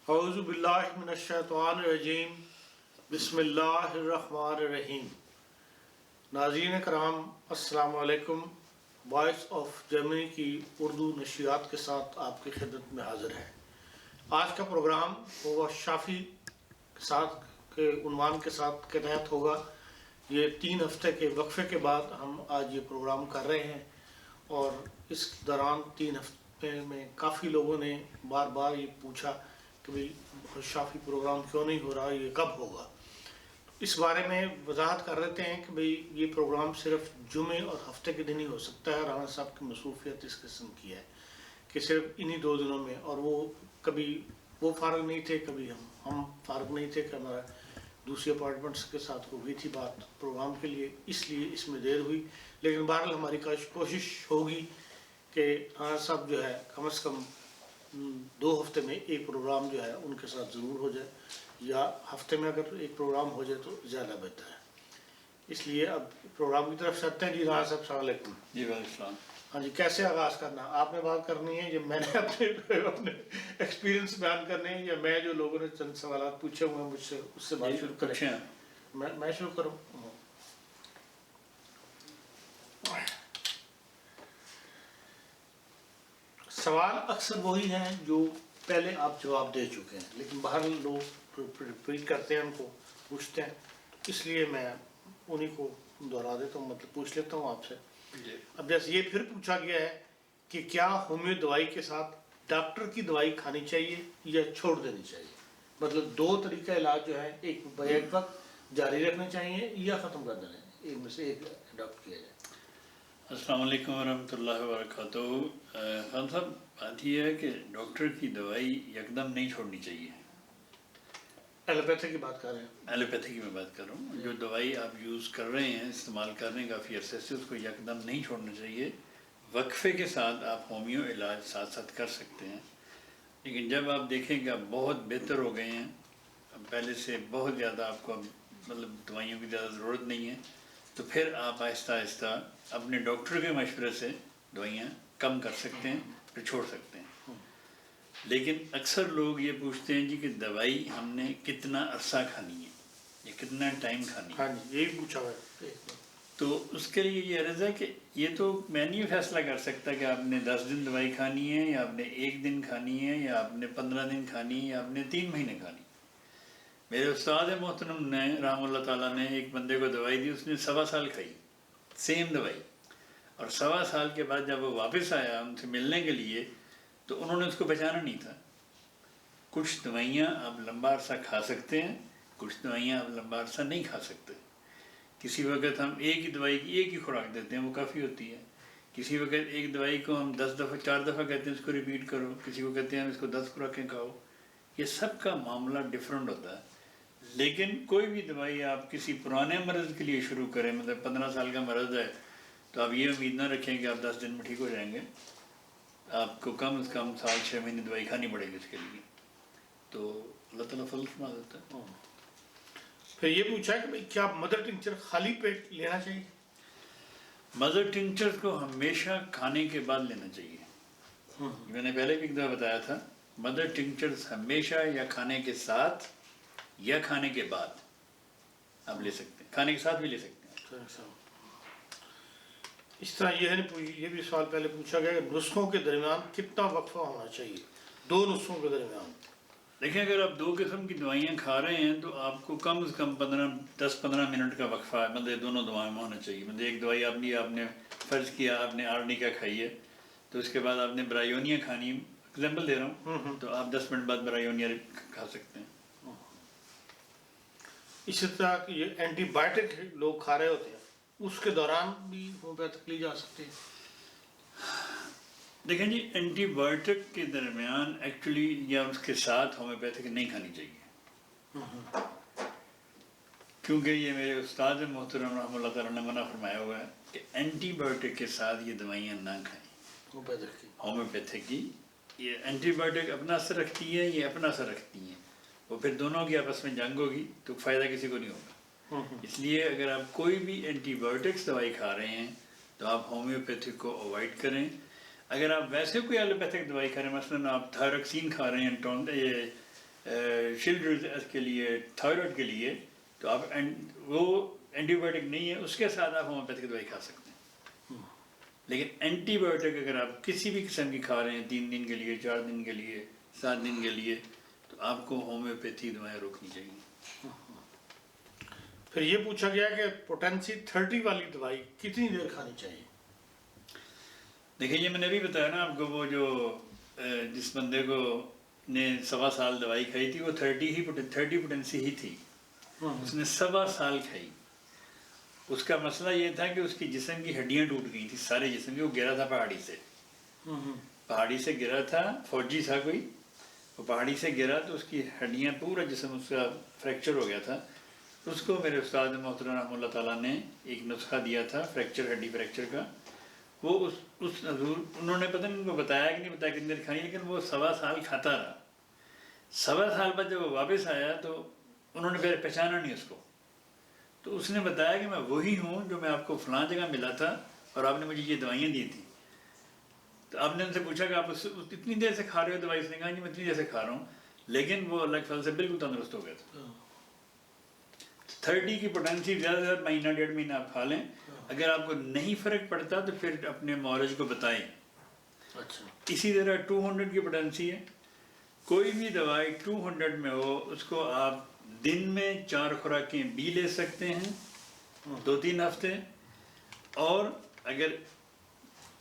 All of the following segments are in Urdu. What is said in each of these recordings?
اعوذ باللہ من الشیطان الرجیم بسم اللہ الرحمن الرحیم۔ ناظرین کرام السلام علیکم۔ وائس آف جرمنی کی اردو نشریات کے ساتھ آپ کی خدمت میں حاضر ہے۔ آج کا پروگرام ہوگا شافی کے ساتھ کے عنوان کے ساتھ کے تحت ہوگا۔ یہ 3 ہفتے کے وقفے کے بعد ہم آج یہ پروگرام کر رہے ہیں، اور اس دوران 3 ہفتے میں کافی لوگوں نے بار بار یہ پوچھا کہ بھئی شافی پروگرام کیوں نہیں ہو رہا، یہ کب ہوگا۔ اس بارے میں وضاحت کر دیتے ہیں کہ بھئی یہ پروگرام صرف جمعے اور ہفتے کے دن ہی ہو سکتا ہے۔ رانا صاحب کی مصروفیت اس قسم کی ہے کہ صرف انہی 2 دنوں میں، اور وہ کبھی وہ فارغ نہیں تھے، کبھی ہم فارغ نہیں تھے، کہ ہمارا دوسری اپارٹمنٹس کے ساتھ ہو گئی تھی بات پروگرام کے لیے، اس لیے اس میں دیر ہوئی۔ لیکن بہرحال ہماری کوشش ہوگی کہ رانا صاحب جو ہے کم از کم 2 ہفتے میں ایک پروگرام جو ہے ان کے ساتھ ضرور ہو جائے، یا ہفتے میں اگر ایک پروگرام ہو جائے تو زیادہ بہتر ہے۔ اس لیے اب پروگرام کی طرف چلتے ہیں۔ جی رانا صاحب السلام علیکم۔ جی وعلیکم السلام۔ ہاں جی، کیسے آغاز کرنا؟ آپ نے بات کرنی ہے یا میں نے اپنے ایکسپیرینس بیان کرنے ہیں، یا میں جو لوگوں نے چند سوالات پوچھے ہوئے ہیں مجھ سے اس سے بات شروع کریں؟ میں شروع کروں؟ سوال اکثر وہی ہیں جو پہلے آپ جواب دے چکے ہیں، لیکن باہر لوگ ریپیٹ کرتے ہیں، ان کو پوچھتے ہیں، اس لیے میں انہی کو دہرا دیتا ہوں، مطلب پوچھ لیتا ہوں آپ سے۔ اب جیسے یہ پھر پوچھا گیا ہے کہ کیا ہومیو دوائی کے ساتھ ڈاکٹر کی دوائی کھانی چاہیے یا چھوڑ دینی چاہیے؟ مطلب 2 طریقہ علاج جو ہے، ایک بیک وقت جاری رکھنے چاہیے یا ختم کر دینا ہے، ایک میں سے ایک اڈاپٹ کیا جائے۔ السلام علیکم ورحمۃ اللہ وبرکاتہ۔ خان صاحب، بات یہ ہے کہ ڈاکٹر کی دوائی یکدم نہیں چھوڑنی چاہیے۔ ایلوپیتھی کی بات کر رہے ہیں؟ ایلوپیتھی کی میں بات کر رہا ہوں۔ جو دوائی آپ یوز کر رہے ہیں، استعمال کر رہے ہیں کافی عرصے سے، اس کو یکدم نہیں چھوڑنا چاہیے۔ وقفے کے ساتھ آپ ہومیو علاج ساتھ ساتھ کر سکتے ہیں، لیکن جب آپ دیکھیں کہ آپ بہت بہتر ہو گئے ہیں، پہلے سے بہت زیادہ آپ کو مطلب دوائیوں کی زیادہ ضرورت نہیں ہے، تو پھر آپ آہستہ آہستہ اپنے ڈاکٹر کے مشورے سے دوائیاں کم کر سکتے ہیں، پھر چھوڑ سکتے ہیں۔ لیکن اکثر لوگ یہ پوچھتے ہیں جی کہ دوائی ہم نے کتنا عرصہ کھانی ہے یا کتنا ٹائم کھانی ہے۔ ہاں جی، یہی پوچھا ہوا ہے۔ تو اس کے لیے یہ عرض ہے کہ یہ تو میں نہیں فیصلہ کر سکتا کہ آپ نے 10 دن دوائی کھانی ہے، یا آپ نے 1 دن کھانی ہے، یا آپ نے 15 دن کھانی ہے، یا آپ نے 3 مہینے کھانی ہے۔ میرے استاد محترم نے رحم اللہ تعالیٰ نے ایک بندے کو دوائی دی، اس نے 1.25 سال کھائی، سیم دوائی، اور 1.25 سال کے بعد جب وہ واپس آیا ان سے ملنے کے لیے، تو انہوں نے اس کو پہچانا نہیں تھا۔ کچھ دوائیاں آپ لمبا عرصہ کھا سکتے ہیں، کچھ دوائیاں آپ لمبا عرصہ نہیں کھا سکتے۔ کسی وقت ہم ایک ہی دوائی کی ایک ہی خوراک دیتے ہیں، وہ کافی ہوتی ہے۔ کسی وقت ایک دوائی کو ہم 10 دفعہ 4 دفعہ کہتے ہیں اس کو ریپیٹ کرو، کسی کو کہتے ہیں ہم اس کو 10 خوراکیں کھاؤ۔ یہ سب کا معاملہ ڈیفرنٹ ہوتا ہے۔ لیکن کوئی بھی دوائی آپ کسی پرانے مرض کے لیے شروع کریں، مطلب 15 سال کا مرض ہے، تو آپ یہ امید نہ رکھیں کہ آپ 10 دن میں ٹھیک ہو جائیں گے۔ آپ کو کم از کم 6 مہینے دوائی کھانی پڑے گی اس کے لیے۔ تو اللہ تعالیٰ فضل فرما دیتا ہے۔ پھر یہ پوچھا ہے کہ کیا مدر ٹنکچر خالی پیٹ لینا چاہیے؟ مدر ٹنکچر کو ہمیشہ کھانے کے بعد لینا چاہیے۔ میں نے پہلے بھی ایک دفعہ بتایا تھا، مدر ٹنکچر ہمیشہ یا کھانے کے ساتھ یا کھانے کے بعد آپ لے سکتے ہیں، کھانے کے ساتھ بھی لے سکتے ہیں۔ اس طرح یہ بھی سوال پہلے پوچھا گیا کہ نسخوں کے درمیان کتنا وقفہ ہونا چاہیے، 2 نسخوں کے درمیان؟ دیکھیں، اگر آپ 2 قسم کی دوائیاں کھا رہے ہیں تو آپ کو کم از کم 10-15 منٹ کا وقفہ ہے، مطلب دونوں دوائیں میں ہونا چاہیے۔ مطلب ایک دوائی آپ نے فرض کیا آپ نے آرنیکا کھائی ہے، تو اس کے بعد آپ نے برائیونیا کھانی ہے، ایگزامپل دے رہا ہوں، تو آپ 10 منٹ بعد برائیونیا کھا سکتے ہیں۔ اسی طرح یہ اینٹی بائیوٹک لوگ کھا رہے ہوتے ہیں، اس کے دوران بھی ہومیوپیتھک لی جا سکتی ہے؟ دیکھیں جی، اینٹی بائیوٹک کے درمیان ایکچولی یا اس کے ساتھ ہومیوپیتھک نہیں کھانی چاہیے، کیونکہ یہ میرے استاد محترم رحمۃ اللہ تعالیٰ نے منع فرمایا ہوا ہے کہ اینٹی بائیوٹک کے ساتھ یہ دوائیاں نہ کھائیں۔ ہومیوپیتھک کی یہ اینٹی بائیوٹک اپنا اثر رکھتی ہے، یہ اپنا اثر رکھتی ہیں، وہ پھر دونوں کی آپس میں جنگ ہوگی تو فائدہ کسی کو نہیں ہوگا۔ اس لیے اگر آپ کوئی بھی اینٹی بائیوٹکس دوائی کھا رہے ہیں تو آپ ہومیوپیتھک کو اوائڈ کریں۔ اگر آپ ویسے کوئی ایلوپیتھک دوائی کھا رہے ہیں، مثلاً آپ تھائروکسین کھا رہے ہیں، شلڈرز کے لیے، تھائرائڈ کے لیے، تو آپ وہ اینٹی بایوٹک نہیں ہے، اس کے ساتھ آپ ہومیوپیتھک دوائی کھا سکتے ہیں۔ لیکن اینٹی بایوٹک اگر آپ کسی بھی قسم کی کھا رہے ہیں 3 دن کے لیے، 4 دن کے لیے، 7 دن کے لیے، تو آپ کو ہومیوپیتھی دوائیں روکنی چاہیے۔ پھر یہ پوچھا گیا کہ پوٹینسی 30 والی دوائی کتنی دیر کھانی چاہیے؟ دیکھیں یہ میں نے بھی بتایا نا آپ کو، وہ جو جس بندے کو نے 1.25 سال دوائی کھائی تھی، وہ 30 پوٹینسی ہی تھی، اس نے 1.25 سال کھائی۔ اس کا مسئلہ یہ تھا کہ اس کی جسم کی ہڈیاں ٹوٹ گئی تھی، سارے جسم کی، وہ گرا تھا پہاڑی سے گرا تھا، فوجی تھا کوئی، وہ پہاڑی سے گرا تو اس کی ہڈیاں، پورا جسم اس کا فریکچر ہو گیا تھا۔ اس کو میرے استاد محترم رحمہ اللہ تعالیٰ نے ایک نسخہ دیا تھا ہڈی فریکچر کا، وہ اس حضور انہوں نے پتہ نہیں ان کو بتایا کہ نہیں بتایا کتنی دیر کھانی، لیکن وہ 1.25 سال کھاتا رہا۔ 1.25 سال بعد جب وہ واپس آیا تو انہوں نے پھر پہچانا نہیں اس کو، تو اس نے بتایا کہ میں وہی ہوں جو میں آپ کو فلاں جگہ ملا تھا اور آپ نے مجھے یہ دوائیاں دی تھیں۔ تو آپ نے ان سے پوچھا کہ آپ اتنی دیر سے کھا رہے ہو دوائی؟ اس نے کہا جی میں اتنی دیر سے کھا رہا ہوں، لیکن وہ اللہ کے فضل سے بالکل تندرست ہو گیا تھا۔ 30 کی پوٹینسی زیادہ سے زیادہ مہینہ 1.5 مہینہ آپ کھا لیں، اگر آپ کو نہیں فرق پڑتا تو پھر اپنے معالج کو بتائیں۔ اسی طرح 200 کی پوٹینسی ہے، کوئی بھی دوائی 200 میں ہو اس کو آپ دن میں 4 خوراکیں بھی لے سکتے ہیں 2-3 ہفتے، اور اگر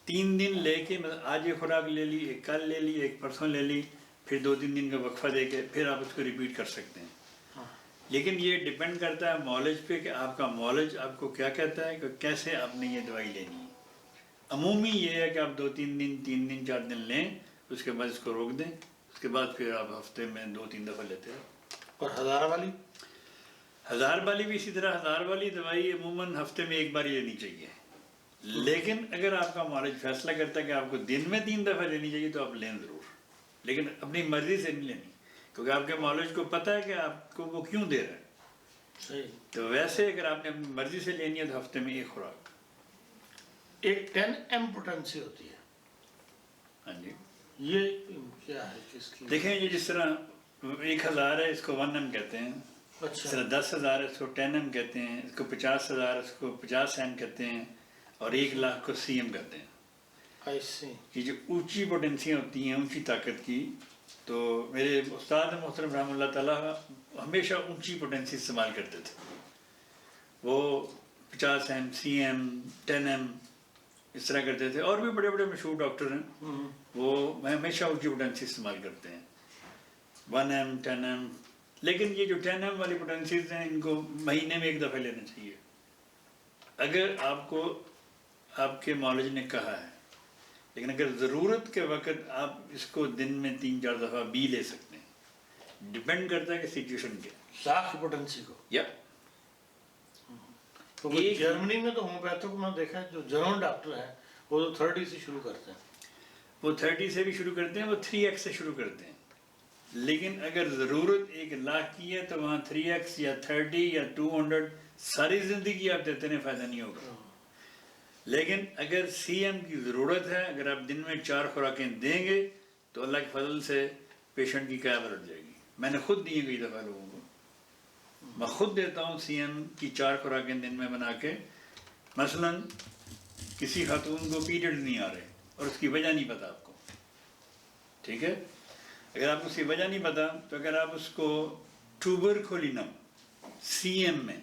3 دن لے کے مطلب آج یہ خوراک لے لی، ایک کل لے لی، ایک پرسوں لے لی، پھر 2-3 دن کا وقفہ دے کے پھر آپ اس کو ریپیٹ کر سکتے ہیں۔ لیکن یہ ڈیپینڈ کرتا ہے معالج پہ کہ آپ کا معالج آپ کو کیا کہتا ہے کہ کیسے آپ نے یہ دوائی لینی ہے۔ عمومی یہ ہے کہ آپ 2-3 دن، 3 دن، 4 دن لیں، اس کے بعد اس کو روک دیں، اس کے بعد پھر آپ ہفتے میں 2-3 دفعہ لیتے ہیں۔ اور 1000 والی؟ 1000 والی بھی اسی طرح، 1000 والی دوائی عموماً ہفتے میں 1 بار ہی لینی چاہیے، لیکن اگر آپ کا معالج فیصلہ کرتا ہے کہ آپ کو دن میں 3 دفعہ لینی چاہیے تو آپ لیں ضرور، لیکن اپنی مرضی سے نہیں لینی، کیونکہ آپ کے معالج کو پتہ ہے کہ آپ کو وہ کیوں دے رہا ہے۔ تو ویسے اگر آپ نے اپنی مرضی سے لینی ہے تو ہفتے میں 1 خوراک۔ ایک 10 ایم پوٹینسی ہوتی ہے، ہاں جی، یہ کیا ہے کس کی؟ دیکھیں یہ جس طرح 1000 ہے اس کو 1 ایم کہتے ہیں، جس طرح 10,000 ہے اس کو 10 ایم کہتے ہیں، اس کو 50,000 اس کو 50 ایم کہتے ہیں، اور 1,00,000 کو سی ایم کہتے ہیں۔ یہ جو اونچی پوٹینسیاں ہوتی ہیں اونچی طاقت کی، تو میرے استاد محترم رحمہ اللہ تعالیٰ ہمیشہ اونچی پوٹینسی استعمال کرتے تھے، وہ 50 ایم، سی ایم، 10 ایم اس طرح کرتے تھے، اور بھی بڑے بڑے مشہور ڈاکٹر ہیں وہ ہمیشہ اونچی پوٹینسی استعمال کرتے ہیں، 1 ایم، 10 ایم۔ لیکن یہ جو 10 ایم والی پوٹینسیز ہیں ان کو مہینے میں 1 دفعہ لینا چاہیے، اگر آپ کو آپ کے معالج نے کہا ہے، لیکن اگر ضرورت کے وقت آپ اس کو دن میں 3-4 دفعہ بھی لے سکتے ہیں، ڈیپینڈ کرتا ہے کہ سچویشن کیا ہے۔ 100 کی پوٹینسی کو جرمنی میں تو ہومیوپیتھک میں دیکھا ہے جو جرمن ڈاکٹر ہیں وہ تو 30 سے شروع کرتے ہیں، وہ 30 سے بھی شروع کرتے ہیں، وہ 3x سے شروع کرتے ہیں، لیکن اگر ضرورت 1,00,000 کی ہے تو وہاں 3x یا 30 یا 200 ساری زندگی آپ دیتے ہیں، فائدہ نہیں ہوگا۔ لیکن اگر سی ایم کی ضرورت ہے، اگر آپ دن میں 4 خوراکیں دیں گے تو اللہ کے فضل سے پیشنٹ کی قیام رٹ جائے گی۔ میں نے خود دی ہیں کئی دفعہ لوگوں کو، میں خود دیتا ہوں سی ایم کی 4 خوراکیں دن میں بنا کے، مثلا کسی خاتون کو پیریڈ نہیں آ رہے اور اس کی وجہ نہیں پتہ آپ کو، ٹھیک ہے، اگر آپ کو اس کی وجہ نہیں پتہ تو اگر آپ اس کو ٹوبرکولینم سی ایم میں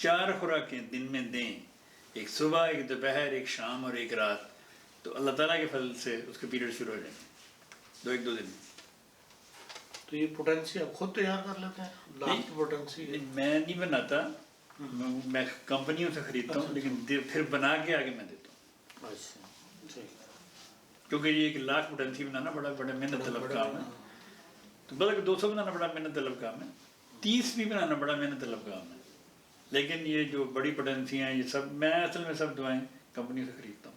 4 خوراکیں دن میں دیں، ایک صبح، ایک دوپہر، ایک شام اور ایک رات، تو اللہ تعالیٰ کے فضل سے اس کے پیریڈ شروع ہو جائیں گے 2 دن۔ تو یہ پوٹینسی آپ خود تیار کر لیتے ہیں؟ لاسٹ پوٹینسی میں نہیں بناتا، میں کمپنیوں سے خریدتا ہوں، لیکن پھر بنا کے آگے میں دیتا ہوں، کیونکہ یہ 1,00,000 پوٹینسی بنانا بڑا محنت طلب کام ہے، تو بلکہ 200 بنانا بڑا محنت طلب کام ہے، 30 بھی بنانا بڑا محنت طلب کام ہے، لیکن یہ جو بڑی پوٹینسی ہیں یہ سب میں اصل میں سب دوائیں کمپنی سے خریدتا ہوں۔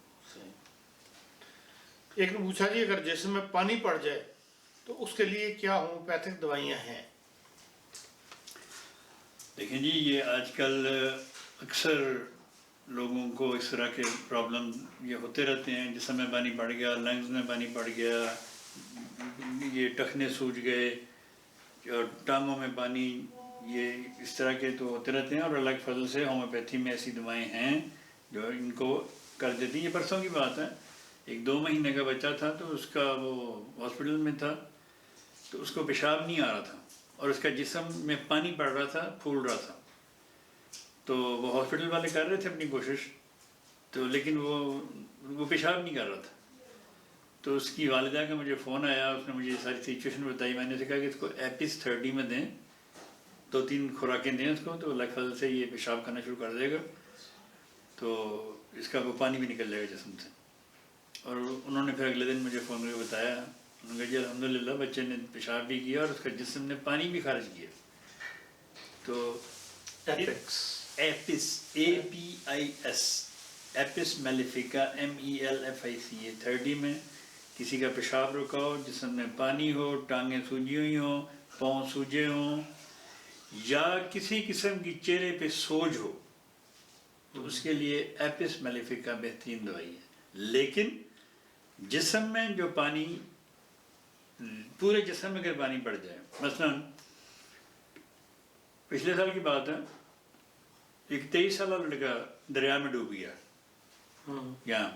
ایک نے پوچھا جی اگر جسم میں پانی پڑ جائے تو اس کے لیے کیا ہومیوپیتھک دوائیاں ہیں؟ دیکھیں جی یہ آج کل اکثر لوگوں کو اس طرح کے پرابلم یہ ہوتے رہتے ہیں، جسم میں پانی پڑ گیا، لنگز میں پانی پڑ گیا، یہ ٹخنے سوج گئے، اور ٹانگوں میں پانی، یہ اس طرح کے تو ہوتے رہتے ہیں. اور اللہ کے فضل سے ہومیوپیتھی میں ایسی دوائیں ہیں جو ان کو کر دیتی ہیں. یہ پرسوں کی بات ہے، ایک 2 مہینے کا بچہ تھا تو اس کا وہ ہاسپٹل میں تھا تو اس کو پیشاب نہیں آ رہا تھا اور اس کا جسم میں پانی پڑ رہا تھا، پھول رہا تھا. تو وہ ہاسپٹل والے کر رہے تھے اپنی کوشش، تو لیکن وہ پیشاب نہیں کر رہا تھا. تو اس کی والدہ کا مجھے فون آیا، اس نے مجھے یہ ساری سچویشن بتائی. میں نے اسے کہا کہ اس کو ایپس 30 میں دیں، 2-3 خوراکیں دیں اس کو، تو اللہ کے فضل سے یہ پیشاب کرنا شروع کر دے گا، تو اس کا وہ پانی بھی نکل جائے گا جسم سے. اور انہوں نے پھر اگلے دن مجھے فون کر کے بتایا، انہوں نے کہا جی الحمدللہ بچے نے پیشاب بھی کیا اور اس کا جسم نے پانی بھی خارج کیا. تو ایپس APIS ایپس میلیفیکا MELFICA 30 میں کسی کا پیشاب رکا ہو، جسم میں پانی ہو، ٹانگیں سوجی ہوئی ہوں، پاؤں سوجے ہوں، یا کسی قسم کی چہرے پہ سوج ہو، تو اس کے لیے ایپس میلیفیکا بہترین دوائی ہے. لیکن جسم میں جو پانی، پورے جسم میں اگر پانی پڑ جائے، مثلا پچھلے سال کی بات ہے، ایک 23 سالہ لڑکا دریا میں ڈوب گیا یہاں.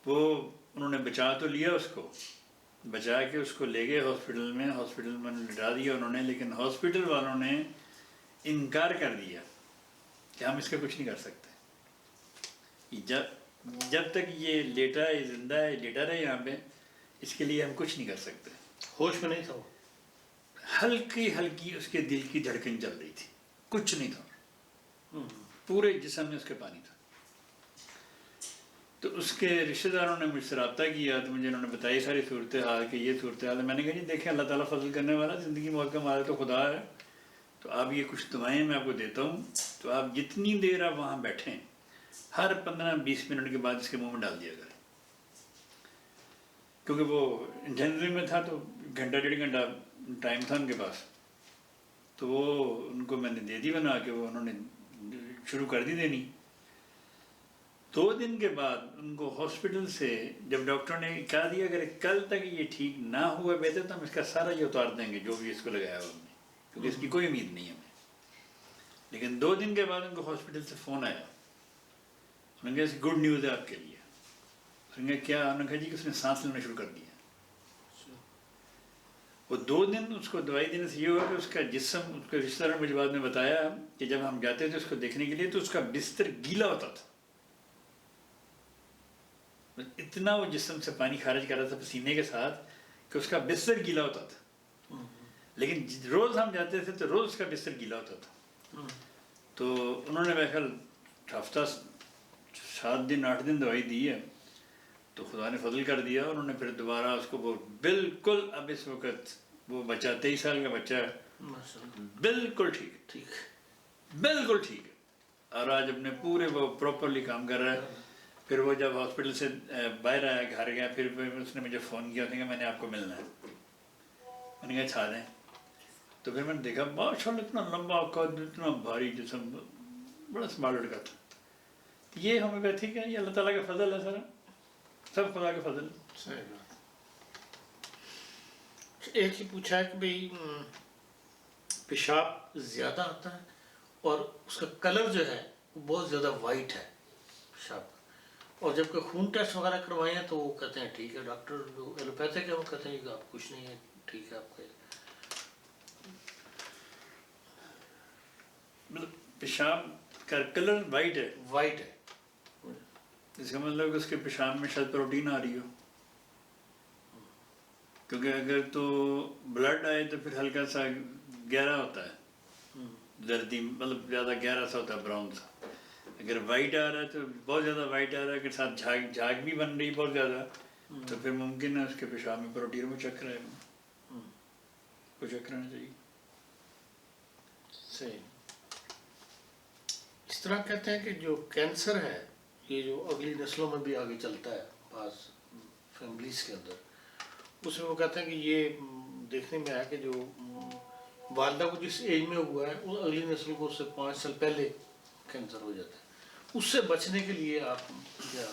وہ انہوں نے بچا تو لیا، اس کو بچا کے اس کو لے گئے ہاسپٹل میں لٹا دیا انہوں نے، لیکن ہاسپٹل والوں نے انکار کر دیا کہ ہم اس کا کچھ نہیں کر سکتے. جب تک یہ لیٹا ہے، زندہ ہے، لیٹا رہے یہاں پہ، اس کے لیے ہم کچھ نہیں کر سکتے. ہوش میں نہیں تھا وہ؟ ہلکی اس کے دل کی دھڑکن چل رہی تھی، کچھ نہیں تھا، پورے جسم میں اس کے پانی تھا. تو اس کے رشتہ داروں نے مجھ سے رابطہ کیا تو مجھے انہوں نے بتائی ساری صورتحال کہ یہ صورتحال ہے. میں نے کہا جی دیکھیں اللہ تعالیٰ فضل کرنے والا، زندگی موت کا مالک تو خدا ہے. تو آپ یہ کچھ دعائیں میں آپ کو دیتا ہوں، تو آپ جتنی دیر آپ وہاں بیٹھیں ہر 15-20 منٹ کے بعد اس کے منہ میں ڈال دیا کریں. کیونکہ وہ انٹینسیو میں تھا تو 1-1.5 گھنٹہ ٹائم تھا ان کے پاس. تو وہ ان کو میں نے دے دی بنا کے، وہ انہوں نے شروع کر دی دینی. 2 دن کے بعد ان کو ہاسپٹل سے جب ڈاکٹر نے کہا دیا اگر کل تک یہ ٹھیک نہ ہوا بہتر تو ہم اس کا سارا یہ اتار دیں گے جو بھی اس کو لگایا ہوا ہم نے، کیونکہ اس کی کوئی امید نہیں ہے ہمیں. لیکن 2 دن کے بعد ان کو ہاسپٹل سے فون آیا، انہوں نے کہا گڈ نیوز ہے آپ کے لیے. انہوں نے کہا کیا؟ انہوں نے کہا جی کہ اس نے سانس لینا شروع کر دیا. وہ 2 دن اس کو دوائی دینے سے یہ ہوا کہ اس کا جسم، اس کے رشتہ داروں نے مجھے بعد میں بتایا کہ جب ہم جاتے تھے اس کو دیکھنے کے لیے تو اس کا بستر گیلا ہوتا تھا، اتنا وہ جسم سے پانی خارج کر رہا تھا پسینے کے ساتھ کہ اس کا بستر گیلا ہوتا تھا. لیکن روز ہم جاتے تھے تو روز اس کا بستر گیلا ہوتا تھا. تو انہوں نے میرے خیال ہفتہ 7 دن 8 دن دوائی دی ہے، تو خدا نے فضل کر دیا. انہوں نے پھر دوبارہ اس کو وہ بالکل اب اس وقت وہ بچہ 23 سال کا بچہ ہے، بالکل ٹھیک، بالکل ٹھیک ہے. اور آج اپنے پورے وہ پراپرلی کام کر رہا ہے. پھر وہ جب ہاسپٹل سے باہر آیا، گھر گیا، پھر اس نے مجھے فون کیا، اس نے کہا میں نے آپ کو ملنا ہے. میں نے کہا چھا دیں. تو پھر میں نے دیکھا ماشاءاللہ اتنا لمبا قد، اتنا بھاری جسم، بڑا سمارٹ لڑکا تھا. یہ ہومیوپیتھی کا، یہ اللہ تعالیٰ کا فضل ہے، سب خدا کا فضل. صحیح بات. ایک ہی پوچھا ہے کہ بھئی پیشاب زیادہ آتا ہے اور اس کا کلر جو ہے وہ بہت زیادہ وائٹ ہے پیشاب کا، اور جب کہ خون ٹیسٹ وغیرہ کروائے ہیں تو وہ کہتے ہیں ٹھیک ہے. ڈاکٹر جو ایلوپیتھک ہے وہ کہتے ہیں کہ آپ کچھ نہیں ہے، ٹھیک ہے آپ کا. مطلب پیشاب کا کلر وائٹ ہے، وائٹ ہے، اس کا مطلب کہ اس کے پیشاب میں شاید پروٹین آ رہی ہو. کیونکہ اگر تو بلڈ آئے تو پھر ہلکا سا گہرا ہوتا ہے، زردی، مطلب زیادہ گہرا سا ہوتا ہے، براؤن سا. اگر وائٹ آ رہا ہے تو بہت زیادہ وائٹ آ رہا ہے، اگر ساتھ جھاگ بھی بن رہی بہت زیادہ، تو پھر ممکن ہے اس کے پیشاب میں پروٹین وہ چک رہے ہیں، وہ چک رہنا چاہیے. صحیح. اس طرح کہتے ہیں کہ جو کینسر ہے یہ جو اگلی نسلوں میں بھی آگے چلتا ہے بعض فیملیز کے اندر، اس میں وہ کہتے ہیں کہ یہ دیکھنے میں آیا کہ جو والدہ کو جس ایج میں ہوا ہے وہ اگلی نسل کو اس سے 5 سال پہلے کینسر ہو جاتا ہے. اس سے بچنے کے لیے آپ کیا؟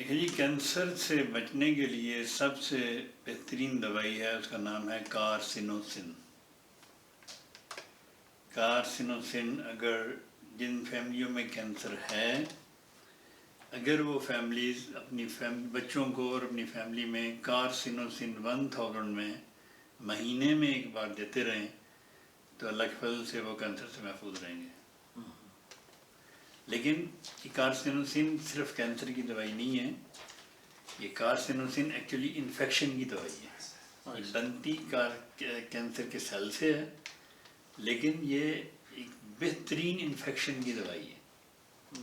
دیکھیں جی، کینسر سے بچنے کے لیے سب سے بہترین دوائی ہے، اس کا نام ہے کارسینوسن۔ کارسینوسن اگر جن فیملیوں میں کینسر ہے، اگر وہ فیملیز اپنی بچوں کو اور اپنی فیملی میں کارسینوسن 1000 میں مہینے میں ایک بار دیتے رہیں تو اللہ کے فضل سے وہ کینسر سے محفوظ رہیں گے۔ لیکن یہ کارسینوسن صرف کینسر کی دوائی نہیں ہے، یہ کارسینوسن ایکچولی انفیکشن کی دوائی ہے، یہ بنتی کینسر کے سیل سے ہے، لیکن یہ ایک بہترین انفیکشن کی دوائی ہے۔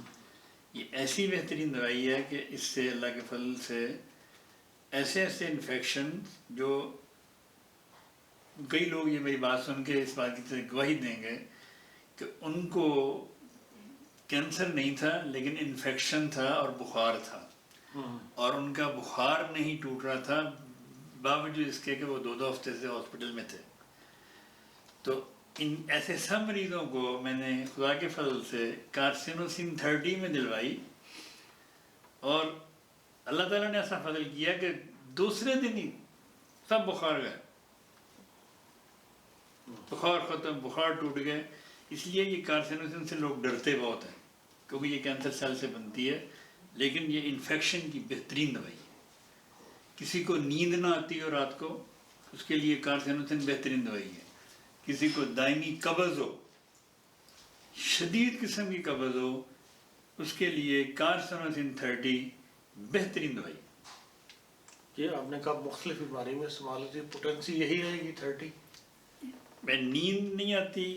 یہ ایسی بہترین دوائی ہے کہ اس سے اللہ کے فضل سے ایسے انفیکشن جو کئی لوگ یہ میری بات سن کے اس بات کی گواہی دیں گے کہ ان کو کینسر نہیں تھا لیکن انفیکشن تھا اور بخار تھا، اور ان کا بخار نہیں ٹوٹ رہا تھا باوجود اس کے کہ وہ 2 ہفتے سے ہاسپٹل میں تھے۔ تو ان ایسے سب مریضوں کو میں نے خدا کے فضل سے کارسینوسن 30 میں دلوائی، اور اللہ تعالیٰ نے ایسا فضل کیا کہ دوسرے دن ہی سب بخار گئے، بخار ختم، بخار ٹوٹ گئے۔ اس لیے یہ کارسینوسن سے لوگ ڈرتے بہت ہیں کیونکہ یہ کینسر سیل سے بنتی ہے، لیکن یہ انفیکشن کی بہترین دوائی ہے۔ کسی کو نیند نہ آتی ہو رات کو، اس کے لیے کارسینوسن بہترین دوائی ہے۔ کسی کو دائمی قبض ہو، شدید قسم کی قبض ہو، اس کے لیے کارسینوسن 30 بہترین دوائی ہے۔ یہ آپ نے کہا مختلف بیماری میں استعمال ہوتی ہے، پوٹینسی یہی رہے گی 30؟ میں نیند نہیں آتی،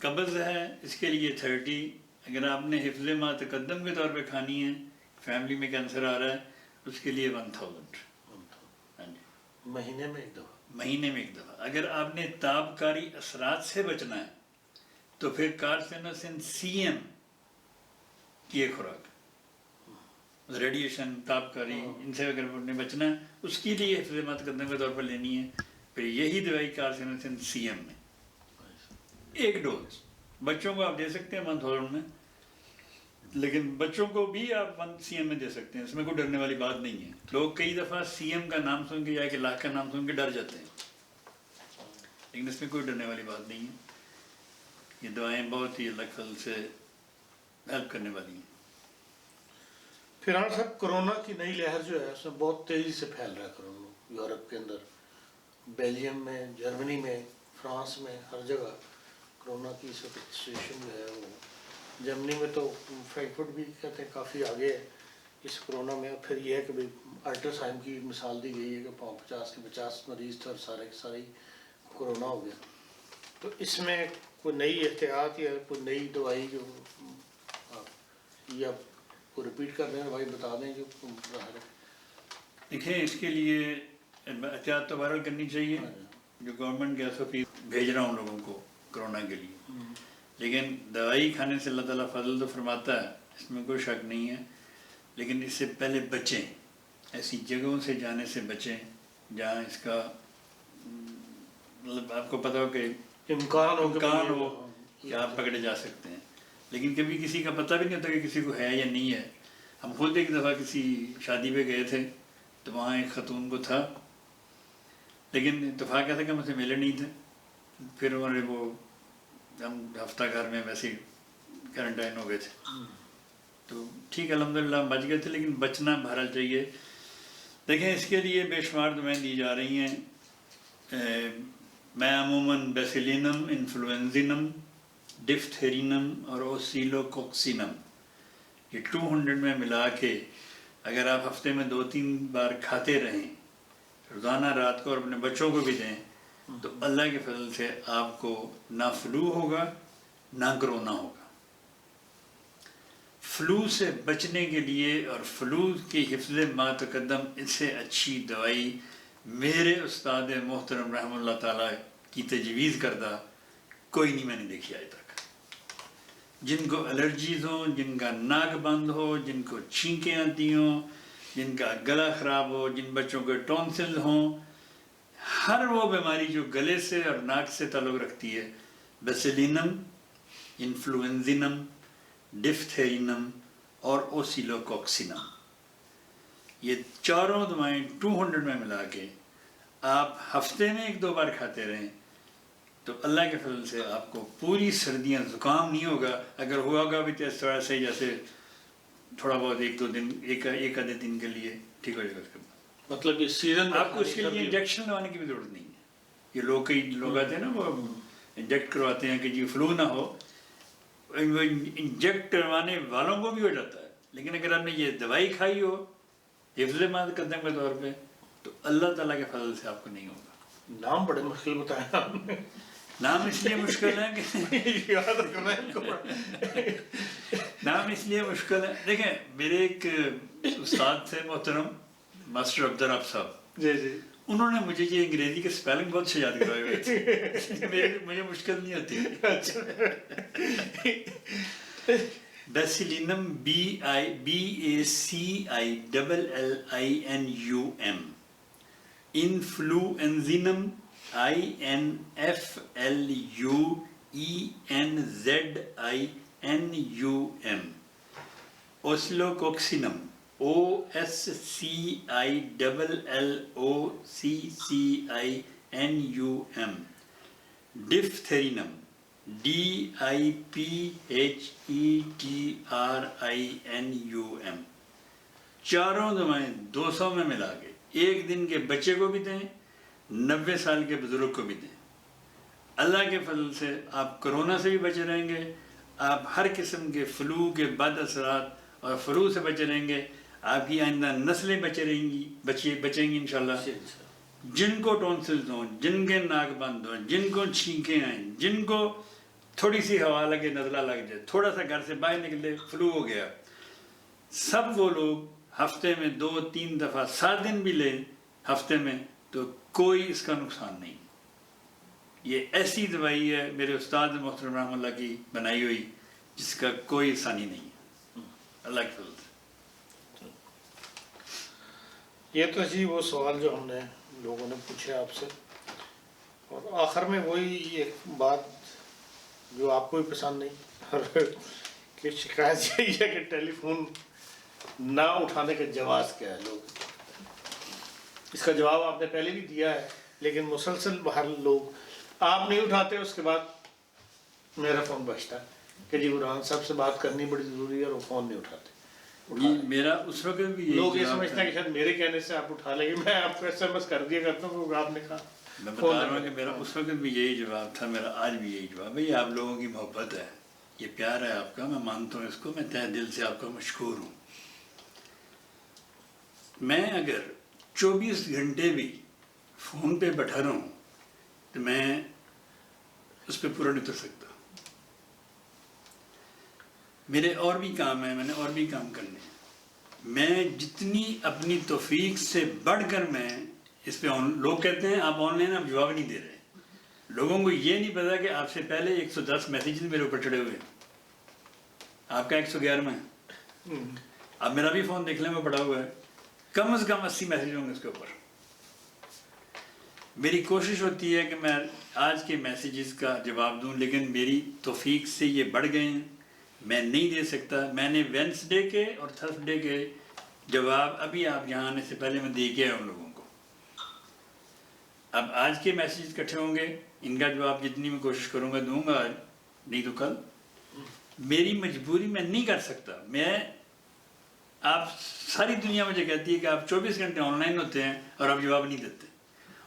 قبض ہے، اس کے لیے 30۔ اگر آپ نے حفظ ما تقدم کے طور پہ کھانی ہے، فیملی میں کینسر آ رہا ہے، اس کے لیے 1000۔ ہاں جی، مہینے میں ایک دفعہ؟ مہینے میں ایک دفعہ۔ اگر آپ نے تابکاری اثرات سے بچنا ہے تو پھر کارسینوسن CM کی ایک خوراک، ریڈیشن، تابکاری، ان سے اگر آپ نے بچنا ہے اس کے لیے حفظ ما تقدم کے طور پر لینی ہے، پھر یہی دوائی کارسینوسن CM میں ایک ڈوز۔ بچوں کو آپ دے سکتے ہیں 1000 میں، لیکن بچوں کو بھی آپ 1 CM میں دے سکتے ہیں، اس میں کوئی ڈرنے والی بات نہیں ہے۔ لوگ کئی دفعہ CM کا نام سن کے یا 1 لاکھ کا نام سن کے ڈر جاتے ہیں، لیکن اس میں کوئی ڈرنے والی بات نہیں ہے۔ یہ دوائیں بہت ہی اللہ کے فضل سے ہیلپ کرنے والی ہیں۔ فرحان صاحب، کرونا کی نئی لہر جو ہے اس میں بہت تیزی سے پھیل رہا ہے کرونا، یورپ کے اندر، بیلجیم میں، جرمنی میں، فرانس میں، ہر جگہ کرونا کی اس وقت سچویشن جو ہے وہ، جرمنی میں تو فرینکفرٹ بھی کہتے ہیں کافی آگے ہے اس کرونا میں۔ پھر یہ ہے کہ الٹرا سائن کی مثال دی گئی ہے کہ 50 کے 50 مریض تھے اور سارے کے سارے کرونا ہو گیا۔ تو اس میں کوئی نئی احتیاط یا کوئی نئی دوائی جو یا کو ریپیٹ کر رہے ہیں بھائی بتا دیں جو ظاہر ہے۔ دیکھیں، اس کے لیے احتیاط تو بہرحال کرنی چاہیے، جو گورنمنٹ کے SOP بھیج رہا ہوں لوگوں کو کرونا کے لیے، لیکن دوائی کھانے سے اللہ تعالیٰ فضل تو فرماتا ہے، اس میں کوئی شک نہیں ہے، لیکن اس سے پہلے بچیں، ایسی جگہوں سے جانے سے بچیں جہاں اس کا مطلب آپ کو پتہ ہو کہ امکان ہو کہ آپ پکڑے جا سکتے ہیں، لیکن کبھی کسی کا پتہ بھی نہیں ہوتا کہ کسی کو ہے یا نہیں ہے۔ ہم خود ایک دفعہ کسی شادی پہ گئے تھے تو وہاں ایک خاتون کو تھا، لیکن اتفاق کیا تھا کہ ہم اسے ملے نہیں تھے۔ پھر ہمارے وہ ہم ہفتہ گھر میں ویسے کوارنٹائن ہو گئے تھے، تو ٹھیک الحمدللہ ہم بچ گئے تھے، لیکن بچنا بہرحال چاہیے۔ دیکھیں، اس کے لیے بے شمار دوائیں دی جا رہی ہیں۔ میں عموماً بیسیلینم، انفلوئنزینم، ڈفتھیرینم اور اوسیلوکوکسینم، یہ 200 میں ملا کے اگر آپ ہفتے میں 2-3 بار کھاتے رہیں، روزانہ رات کو، اور اپنے بچوں کو بھی دیں، تو اللہ کے فضل سے آپ کو نہ فلو ہوگا نہ کرونا ہوگا۔ فلو سے بچنے کے لیے اور فلو کی حفظ ما تقدم، اس سے اچھی دوائی میرے استاد محترم رحمہ اللہ تعالیٰ کی تجویز کردہ کوئی نہیں میں نے دیکھی آج تک۔ جن کو الرجیز ہوں، جن کا ناک بند ہو، جن کو چھینکیں آتی ہوں، جن کا گلا خراب ہو، جن بچوں کے ٹونسل ہوں، ہر وہ بیماری جو گلے سے اور ناک سے تعلق رکھتی ہے، بیسیلینم، انفلوئنزینم، ڈفتھیرینم اور اوسیلوکوکسینم، یہ چاروں دوائیں 200 میں ملا کے آپ ہفتے میں 1-2 بار کھاتے رہیں تو اللہ کے فضل سے آپ کو پوری سردیاں زکام نہیں ہوگا. اگر ہوگا بھی تو تھوڑا سا جیسے تھوڑا بہت 1-2 دن ایک آدھے دن کے لیے ٹھیک ہو جائے گا. اس کے بعد مطلب یہ سیزن آپ کو اس کے لیے انجیکشن لگانے کی بھی ضرورت نہیں ہے. یہ کئی لوگ آتے ہیں نا وہ انجیکٹ کرواتے ہیں کہ جی فلو نہ ہو. انجیکٹ کروانے والوں کو بھی ہو جاتا ہے، لیکن اگر آپ نے یہ دوائی کھائی ہو حفظ قدم کے طور پہ تو اللہ تعالیٰ کے فضل سے آپ کو نہیں ہوگا. نام بڑے مشکل بتایا آپ نے. نام اس لیے مشکل ہے کہ نام اس لیے مشکل ہے. دیکھیں میرے ایک استاد تھے محترم ماسٹر عبدالرب صاحب، جی جی، انہوں نے مجھے یہ انگریزی کے اسپیلنگ بہت سے یاد کروائے ہوئے تھے. مجھے مشکل نہیں ہوتی. بیسیلینم BACILLINUM، انفلوئنزینم INFLUENZINUM، اوسلوکوکسینم OSCILLOCCINUM، ڈپتھرینم DIPHETRINUM. چاروں دوائیں 200 میں ملا کے 1 دن کے بچے کو بھی دیں، 90 سال کے بزرگ کو بھی دیں. اللہ کے فضل سے آپ کرونا سے بھی بچے رہیں گے، آپ ہر قسم کے فلو کے بد اثرات اور فلو سے بچے رہیں گے. آپ کی آئندہ نسلیں بچیں گی انشاءاللہ. جن کو ٹونسلز ہوں، جن کے ناک بند ہوں، جن کو چھینکیں آئیں، جن کو تھوڑی سی ہوا لگے، نزلہ لگ جائے، تھوڑا سا گھر سے باہر نکلے فلو ہو گیا، سب وہ لوگ ہفتے میں 2-3 دفعہ 7 دن بھی لیں ہفتے میں تو کوئی اس کا نقصان نہیں. یہ ایسی دوائی ہے میرے استاد محترم رحمہ اللہ کی بنائی ہوئی جس کا کوئی ثانی نہیں ہے اللہ کے فضل سے. یہ تو جی وہ سوال جو ہم نے لوگوں نے پوچھے آپ سے، اور آخر میں وہی ایک بات جو آپ کو بھی پسند نہیں اور کہ شکایت یہی ہے کہ ٹیلی فون نہ اٹھانے کا جواز کیا ہے. لوگ اس کا جواب آپ نے پہلے بھی دیا ہے، لیکن مسلسل باہر لوگ آپ نہیں اٹھاتے، اس کے بعد میرا فون بجتا ہے کہ جی برہان صاحب سے بات کرنی بڑی ضروری ہے اور وہ فون نہیں اٹھاتے. میرا اس وقت بھی لوگ یہ سمجھتے ہیں کہ شاید میرے کہنے سے آپ اٹھا لیں گے. میں آپ کو SMS کر دیا کرتا ہوں کہ آپ نے کہا. میں بتا رہا ہوں کہ میرا اس وقت بھی یہی جواب تھا، میرا آج بھی یہی جواب ہے. یہ آپ لوگوں کی محبت ہے، یہ پیار ہے آپ کا، میں مانتا ہوں اس کو، میں تہ دل سے آپ کا مشکور ہوں. میں اگر 24 گھنٹے بھی فون پہ بیٹھا رہا ہوں تو میں اس پہ پورا نہیں اتر سکتا. میرے اور بھی کام ہیں، میں نے اور بھی کام کرنے ہیں. میں جتنی اپنی توفیق سے بڑھ کر میں اس پہ لوگ کہتے ہیں آپ آن لائن آپ جواب نہیں دے رہے. لوگوں کو یہ نہیں پتا کہ آپ سے پہلے 110 میسیجز میرے اوپر چڑھے ہوئے ہیں، آپ کا 111 ہے. آپ میرا بھی فون دیکھ لیں وہ پڑا ہوا ہے، کم از کم 80 میسیج ہوں گے اس کے اوپر. میری کوشش ہوتی ہے کہ میں آج کے میسیجز کا جواب دوں، لیکن میری توفیق سے یہ بڑھ گئے ہیں، میں نہیں دے سکتا. میں نے وینسڈے کے اور تھرسڈے کے جواب ابھی آپ یہاں آنے سے پہلے میں دے کے آیا ہوں لوگوں کو. اب آج کے میسیجز اکٹھے ہوں گے، ان کا جواب جتنی میں کوشش کروں گا دوں گا آج، نہیں تو کل. میری مجبوری میں نہیں کر سکتا. آپ ساری دنیا مجھے کہتی ہے کہ آپ 24 گھنٹے آن لائن ہوتے ہیں اور آپ جواب نہیں دیتے.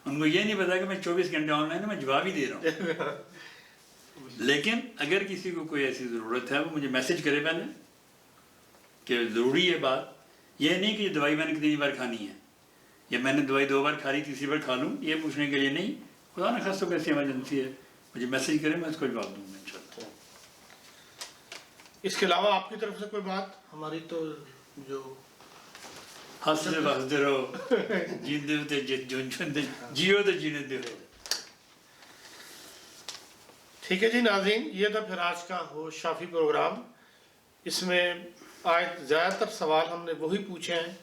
ان کو یہ نہیں پتا کہ میں 24 گھنٹے آن لائن ہوں، میں جواب ہی دے رہا ہوں. لیکن اگر کسی کو کوئی ایسی ضرورت ہے وہ مجھے میسیج کرے پہلے کہ ضروری ہے بات. یہ نہیں کہ یہ دوائی میں نے کتنی بار کھانی ہے، یا میں نے دوائی 2 بار کھا لی 3ری بار کھا لوں، یہ پوچھنے کے لیے نہیں. خدا نہ خواستہ کوئی ایسی ایمرجنسی ہے مجھے میسیج کرے، میں اس کو جواب دوں گا انشاءاللہ. اس کے علاوہ آپ کی طرف سے کوئی بات؟ ہماری تو جو ہنستے بستے رہو، جیندے ہوتے جیو تو جینے دے. ٹھیک ہے جی ناظرین، یہ تھا پھر آج کا ہوش شافی پروگرام. اس میں آج زیادہ تر سوال ہم نے وہی پوچھے ہیں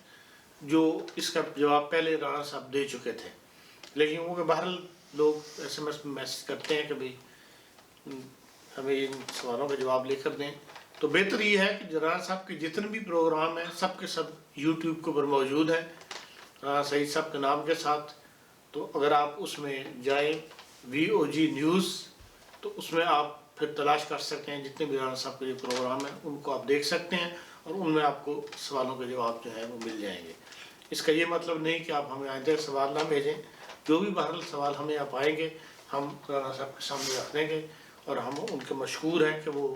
جو اس کا جواب پہلے رانا صاحب دے چکے تھے، لیکن وہ بہرحال لوگ SMS میں میسج کرتے ہیں کہ بھئی ہمیں ان سوالوں کا جواب لے کر دیں. تو بہتر یہ ہے کہ رانا صاحب کے جتنے بھی پروگرام ہیں سب کے سب یوٹیوب کے اوپر موجود ہیں رانا سعید صاحب کے نام کے ساتھ. تو اگر آپ اس میں جائیں VOG نیوز تو اس میں آپ پھر تلاش کر سکتے ہیں جتنے بھی رانا صاحب کے جو پروگرام ہیں ان کو آپ دیکھ سکتے ہیں اور ان میں آپ کو سوالوں کے جواب جو ہیں وہ مل جائیں گے. اس کا یہ مطلب نہیں کہ آپ ہمیں آئندہ سوال نہ بھیجیں. جو بھی بہرحال سوال ہمیں آپ آئیں گے ہم رانا صاحب کے سامنے رکھ دیں گے اور ہم ان کے مشکور ہیں کہ وہ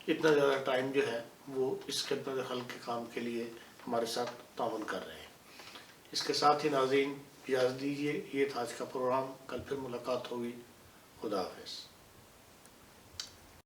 اتنا زیادہ ٹائم جو ہے وہ اس خدمت خلق کے کام کے لیے ہمارے ساتھ تعاون کر رہے ہیں. اس کے ساتھ ہی ناظرین اجازت دیجیے، یہ تھا آج کا پروگرام. کل پھر ملاقات ہوگی. خدا حافظ.